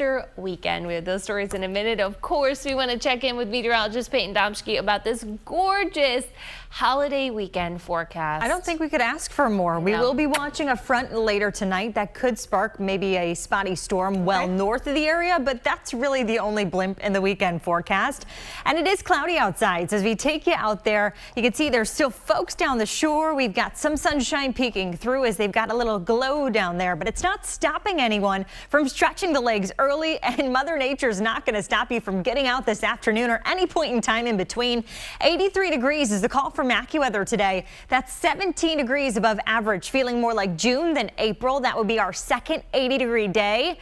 Easter weekend. We have those stories in a minute. Of course, we want to check in with meteorologist Payton Domschke about this gorgeous holiday weekend forecast. I don't think we could ask for more. We will be watching a front later tonight that could spark maybe a spotty storm north of the area, but that's really the only blimp in the weekend forecast. And it is cloudy outside. So as we take you out there, you can see there's still folks down the shore. We've got some sunshine peeking through as they've got a little glow down there, but it's not stopping anyone from stretching the legs early, and Mother Nature's not going to stop you from getting out this afternoon or any point in time in between. 83 degrees is the call from AccuWeather today. That's 17 degrees above average, feeling more like June than April. That would be our second 80-degree day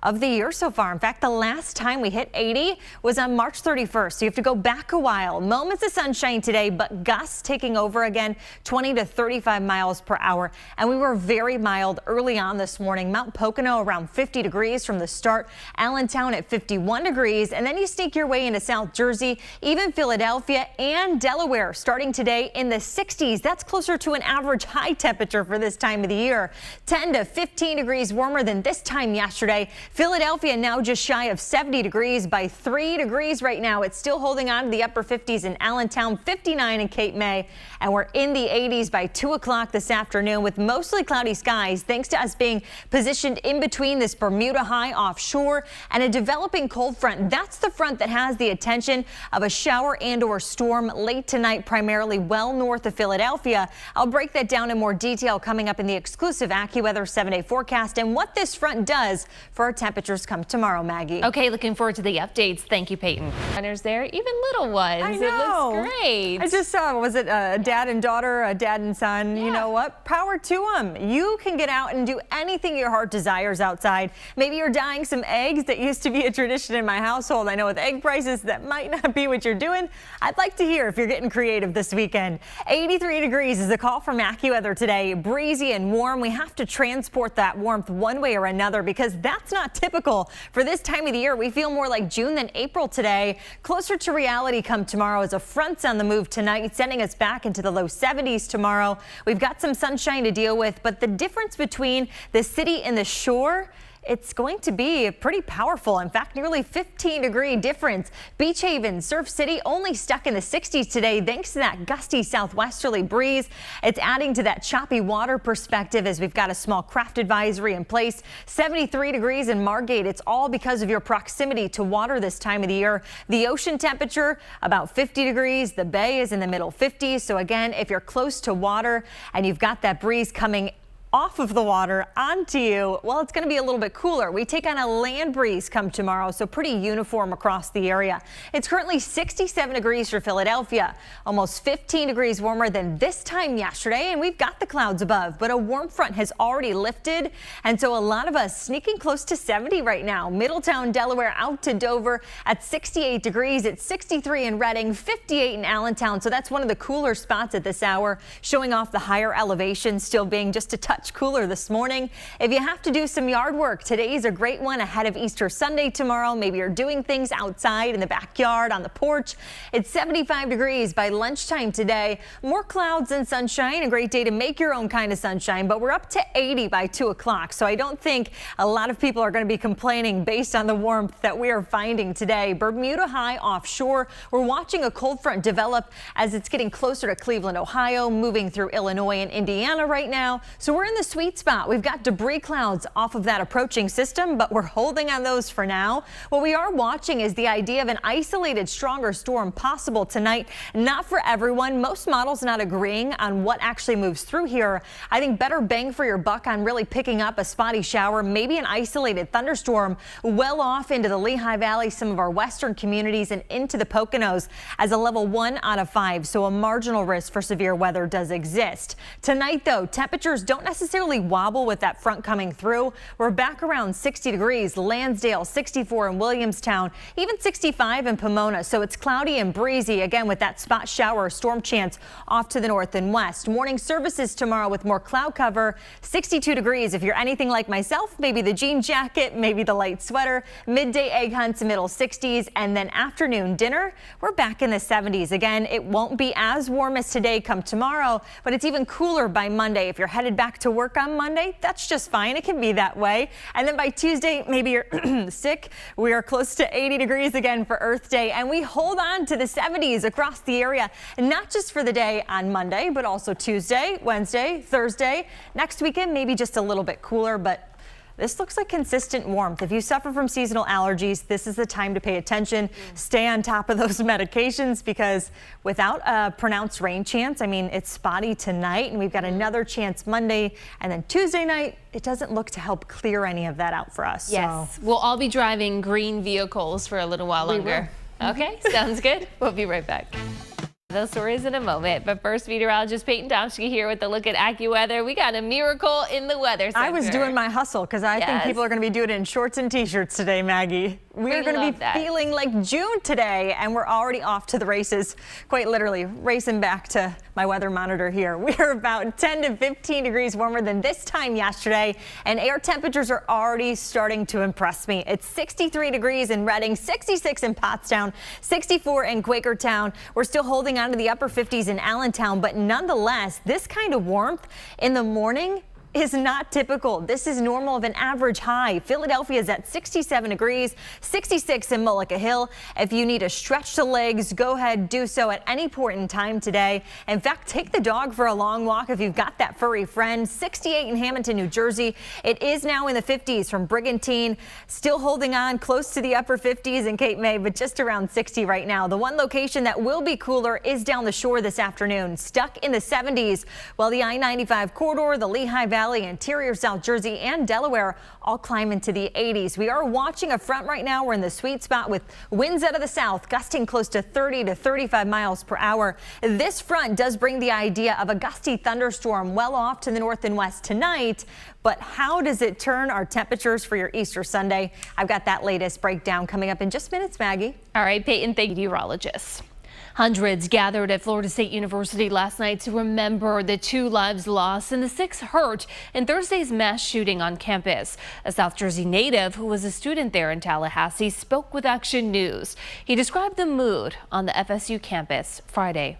of the year so far. In fact, the last time we hit 80 was on March 31st. So you have to go back a while. Moments of sunshine today, but gusts taking over again, 20 to 35 miles per hour. And we were very mild early on this morning. Mount Pocono around 50 degrees from the start. Allentown at 51 degrees. And then you sneak your way into South Jersey, even Philadelphia and Delaware starting today in the 60s. That's closer to an average high temperature for this time of the year. 10 to 15 degrees warmer than this time yesterday. Philadelphia now just shy of 70 degrees by 3 degrees right now. It's still holding on to the upper 50s in Allentown, 59 in Cape May, and we're in the 80s by 2 o'clock this afternoon with mostly cloudy skies thanks to us being positioned in between this Bermuda high offshore and a developing cold front. That's the front that has the attention of a shower and or storm late tonight, primarily well north of Philadelphia. I'll break that down in more detail coming up in the exclusive AccuWeather 7-day forecast and what this front does for our temperatures come tomorrow, Maggie. Okay, looking forward to the updates. Thank you, Payton. Runners there, even little ones. I know. It looks great. I just saw, was it a dad and daughter, a dad and son? Yeah. You know what? Power to them. You can get out and do anything your heart desires outside. Maybe you're dyeing some eggs. That used to be a tradition in my household. I know with egg prices, that might not be what you're doing. I'd like to hear if you're getting creative this weekend. 83 degrees is the call from AccuWeather today. Breezy and warm. We have to transport that warmth one way or another because that's not typical for this time of the year. We feel more like June than April today. Closer to reality come tomorrow as a front's on the move tonight, sending us back into the low 70s tomorrow. We've got some sunshine to deal with, but the difference between the city and the shore, it's going to be pretty powerful. In fact, nearly 15-degree difference. Beach Haven, Surf City only stuck in the 60s today thanks to that gusty southwesterly breeze. It's adding to that choppy water perspective as we've got a small craft advisory in place. 73 degrees in Margate. It's all because of your proximity to water this time of the year. The ocean temperature about 50 degrees. The bay is in the middle 50s. So again, if you're close to water and you've got that breeze coming off of the water onto you, well, it's going to be a little bit cooler. We take on a land breeze come tomorrow, so pretty uniform across the area. It's currently 67 degrees for Philadelphia, almost 15 degrees warmer than this time yesterday, and we've got the clouds above, but a warm front has already lifted, and so a lot of us sneaking close to 70 right now. Middletown, Delaware out to Dover at 68 degrees. It's 63 in Reading, 58 in Allentown, so that's one of the cooler spots at this hour, showing off the higher elevation, still being just a touch cooler this morning. If you have to do some yard work, today's a great one ahead of Easter Sunday tomorrow. Maybe you're doing things outside in the backyard, on the porch. It's 75 degrees by lunchtime today. More clouds than sunshine. A great day to make your own kind of sunshine, but we're up to 80 by 2 o'clock. So I don't think a lot of people are going to be complaining based on the warmth that we are finding today. Bermuda high offshore. We're watching a cold front develop as it's getting closer to Cleveland, Ohio, moving through Illinois and Indiana right now. So we're in the sweet spot. We've got debris clouds off of that approaching system, but we're holding on those for now. What we are watching is the idea of an isolated stronger storm possible tonight. Not for everyone. Most models not agreeing on what actually moves through here. I think better bang for your buck on really picking up a spotty shower, maybe an isolated thunderstorm well off into the Lehigh Valley, some of our western communities and into the Poconos as a level 1 out of 5. So a marginal risk for severe weather does exist. Tonight, though, temperatures don't necessarily wobble with that front coming through. We're back around 60 degrees. Lansdale 64 in Williamstown, even 65 in Pomona. So it's cloudy and breezy again with that spot shower or storm chance off to the north and west. Morning services tomorrow with more cloud cover. 62 degrees if you're anything like myself, maybe the jean jacket, maybe the light sweater. Midday egg hunts, middle 60s, and then afternoon dinner, we're back in the 70s. Again, it won't be as warm as today come tomorrow, but it's even cooler by Monday if you're headed back to to work on Monday, that's just fine. It can be that way. And then by Tuesday, maybe you're sick. We are close to 80 degrees again for Earth Day, and we hold on to the 70s across the area, and not just for the day on Monday, but also Tuesday, Wednesday, Thursday. Next weekend, maybe just a little bit cooler, but this looks like consistent warmth. If you suffer from seasonal allergies, this is the time to pay attention. Stay on top of those medications, because without a pronounced rain chance, I mean, it's spotty tonight, and we've got another chance Monday, and then Tuesday night, it doesn't look to help clear any of that out for us. Yes, So. we'll all be driving green vehicles for a little while longer. Okay, sounds good. We'll be right back. Those stories in a moment, but first, meteorologist Payton Domschke here with a look at AccuWeather. We got a miracle in the weather center. I was doing my hustle because I think people are going to be doing it in shorts and t-shirts today, Maggie. We are going to be feeling like June today, and we're already off to the races, quite literally racing back to my weather monitor here. We're about 10 to 15 degrees warmer than this time yesterday, and air temperatures are already starting to impress me. It's 63 degrees in Reading, 66 in Pottstown, 64 in Quakertown. We're still holding on to the upper 50s in Allentown, but nonetheless, this kind of warmth in the morning is not typical. This is normal of an average high. Philadelphia is at 67 degrees, 66 in Mullica Hill. If you need to stretch the legs, go ahead, do so at any point in time today. In fact, take the dog for a long walk if you've got that furry friend. 68 in Hamilton, New Jersey. It is now in the 50s from Brigantine, still holding on close to the upper 50s in Cape May, but just around 60 right now. The one location that will be cooler is down the shore this afternoon, stuck in the 70s, while the I-95 corridor, the Lehigh Valley, interior South Jersey, and Delaware all climb into the 80s. We are watching a front right now. We're in the sweet spot with winds out of the south gusting close to 30 to 35 miles per hour. This front does bring the idea of a gusty thunderstorm well off to the north and west tonight. But how does it turn our temperatures for your Easter Sunday? I've got that latest breakdown coming up in just minutes, Maggie. All right, Payton, thank you, meteorologist. Hundreds gathered at Florida State University last night to remember the 2 lives lost and the 6 hurt in Thursday's mass shooting on campus. A South Jersey native who was a student there in Tallahassee spoke with Action News. He described the mood on the FSU campus Friday.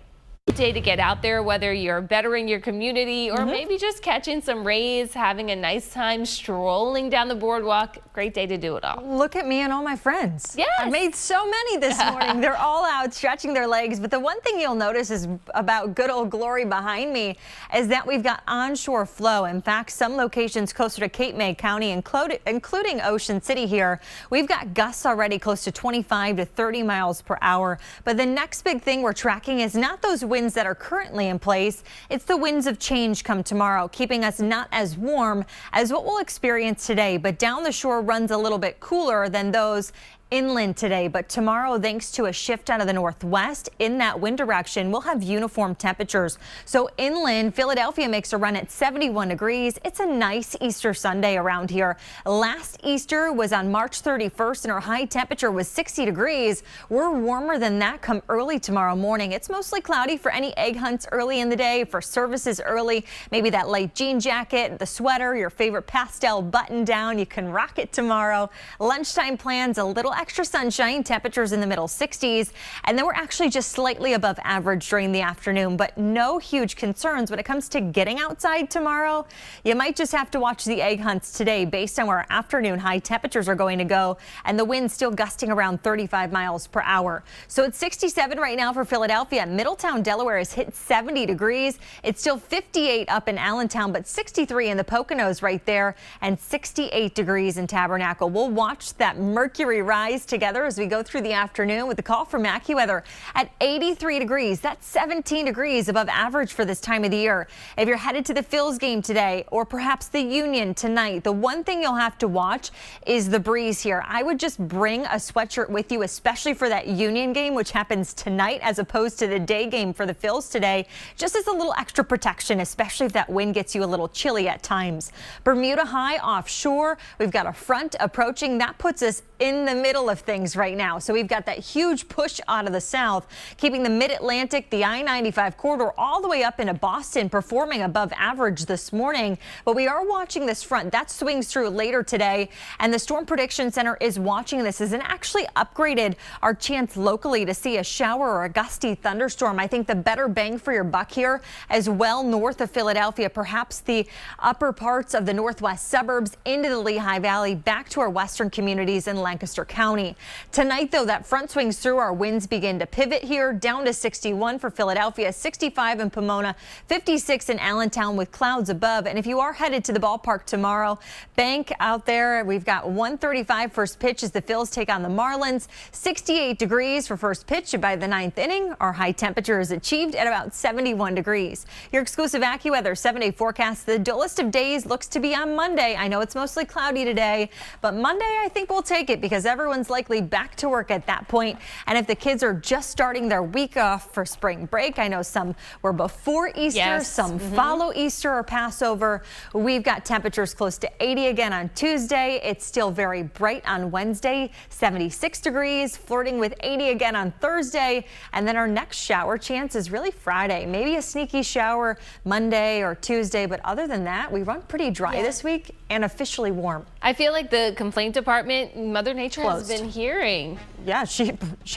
Day to get out there, whether you're bettering your community or maybe just catching some rays, having a nice time strolling down the boardwalk. Great day to do it all. Look at me and all my friends. Yes. I made so many this morning. They're all out stretching their legs. But the one thing you'll notice is about good old glory behind me is that we've got onshore flow. In fact, some locations closer to Cape May County, including Ocean City here, we've got gusts already close to 25 to 30 miles per hour. But the next big thing we're tracking is not those winds that are currently in place. It's the winds of change come tomorrow, keeping us not as warm as what we'll experience today, but down the shore runs a little bit cooler than those inland today. But tomorrow, thanks to a shift out of the northwest in that wind direction, we'll have uniform temperatures. So inland, Philadelphia makes a run at 71 degrees. It's a nice Easter Sunday around here. Last Easter was on March 31st and our high temperature was 60 degrees. We're warmer than that come early tomorrow morning. It's mostly cloudy for any egg hunts early in the day, for services early, maybe that light jean jacket, the sweater, your favorite pastel button down. You can rock it tomorrow. Lunchtime plans, a little extra sunshine, temperatures in the middle 60s, and then we're actually just slightly above average during the afternoon, but no huge concerns when it comes to getting outside tomorrow. You might just have to watch the egg hunts today based on where our afternoon high temperatures are going to go, and the wind still gusting around 35 miles per hour. So it's 67 right now for Philadelphia. Middletown, Delaware has hit 70 degrees. It's still 58 up in Allentown, but 63 in the Poconos right there, and 68 degrees in Tabernacle. We'll watch that mercury rise together as we go through the afternoon with the call from AccuWeather at 83 degrees. That's 17 degrees above average for this time of the year. If you're headed to the Phils game today or perhaps the Union tonight, the one thing you'll have to watch is the breeze here. I would just bring a sweatshirt with you, especially for that Union game, which happens tonight as opposed to the day game for the Phils today, just as a little extra protection, especially if that wind gets you a little chilly at times. Bermuda high offshore. We've got a front approaching. That puts us in the middle middle of things right now. So we've got that huge push out of the south, keeping the mid-Atlantic, the I-95 corridor all the way up into Boston, performing above average this morning. But we are watching this front that swings through later today, and the Storm Prediction Center is watching this as it actually upgraded our chance locally to see a shower or a gusty thunderstorm. I think the better bang for your buck here as well north of Philadelphia, perhaps the upper parts of the northwest suburbs into the Lehigh Valley, back to our western communities in Lancaster County. Tonight, though, that front swings through, our winds begin to pivot here down to 61 for Philadelphia, 65 in Pomona, 56 in Allentown with clouds above. And if you are headed to the ballpark tomorrow, bank out there. We've got 1:35 first pitch as the Phils take on the Marlins, 68 degrees for first pitch. By the ninth inning, our high temperature is achieved at about 71 degrees. Your exclusive AccuWeather 7-day forecast. The dullest of days looks to be on Monday. I know it's mostly cloudy today, but Monday I think we'll take it because everyone's likely back to work at that point. And if the kids are just starting their week off for spring break, I know some were before Easter, some follow Easter or Passover. We've got temperatures close to 80 again on Tuesday. It's still very bright on Wednesday, 76 degrees, flirting with 80 again on Thursday. And then our next shower chance is really Friday. Maybe a sneaky shower Monday or Tuesday, but other than that, we run pretty dry this week and officially warm. I feel like the complaint department, Mother Nature has been hearing. Yeah, she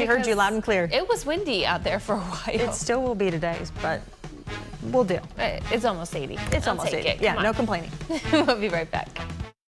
heard you loud and clear. It was windy out there for a while. It still will be today, but we'll do. It's almost 80. It's almost 80. Yeah, no complaining. We'll be right back.